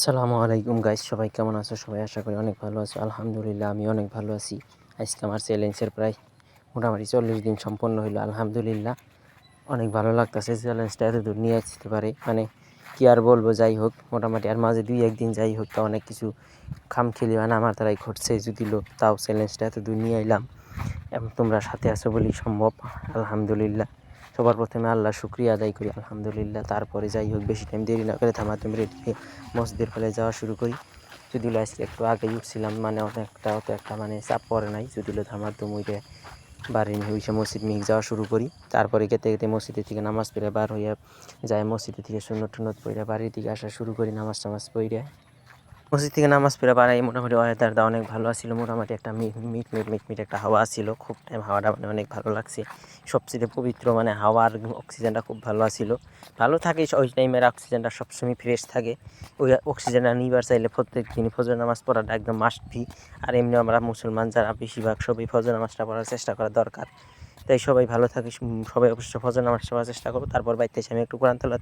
আসসালামু আলাইকুম গাইস, সবাই কেমন আছো? সবাই আশা করি অনেক ভালো আছো। আলহামদুলিল্লাহ আমি অনেক ভালো আছি। আজকে আমার চ্যালেঞ্জের প্রায় মোটামুটি 40 দিন সম্পন্ন হইলো। আলহামদুলিল্লাহ অনেক ভালো লাগতেছে। চ্যালেঞ্জটা এত দূর নিয়ে আসতে পারে মানে কি আর বলবো। যাই হোক, মোটামুটি আর মাঝে 2-1 দিন যাই হোক, তা অনেক কিছু খামখেলি মানে আমার দ্বারাই ঘটছে যদিও, তাও চ্যালেঞ্জটা এত দূর নিয়ে এলাম এবং তোমরা সাথে আছো বলেই সম্ভব। আলহামদুলিল্লাহ সবার প্রথমে আল্লাহ শুকরিয়া আদায় করি আলহামদুলিল্লাহ। তারপরে যাই হোক, বেশি টাইম দেরি না করে থামাতুম রেডি হয়ে মসজিদের ফেলে যাওয়া শুরু করি। যদিও আজকে একটু আগেই উঠছিলাম, মানে অত একটা মানে চাপ পড়ে নাই। যদিও থামাতুম ওইটা বাড়ি নিয়ে ওইসে মসজিদ মিক যাওয়া শুরু করি। তারপরে খেতে খেতে মসজিদের থেকে নামাজ পড়ে বার হইয়া যায়, মসজিদের থেকে সুন্নত টুন্নত পড়ে বাড়ির দিকে আসা শুরু করি নামাজ টামাজ পড়ে। মসজিদ থেকে নামাজ পড়ে বাড়াই মোটামুটি ওয়েদারটা অনেক ভালো ছিল। মোটামুটি একটা মিট একটা হাওয়া ছিল, খুব টাইম হাওয়াটা মানে অনেক ভালো লাগছে। সবচেয়ে পবিত্র মানে হাওয়ার অক্সিজেনটা খুব ভালো আছিল। ভালো থাকে ওই টাইমের অক্সিজেনটা সবসময় ফ্রেশ থাকে। ওই অক্সিজেনটা নিবার চাইলে প্রত্যেক দিন ফজর নামাজ পড়াটা একদম মাস্ট বি। আর এমনি আমরা মুসলমান যারা বেশিরভাগ সবই ফজর নামাজটা পড়ার চেষ্টা করা দরকার। তাই সবাই ভালো থাকে, সবাই অবশ্য ফজর নামাজ পড়ার চেষ্টা করবো। তারপর বাইতে এসে আমি একটু কোরআন তেলাওয়াত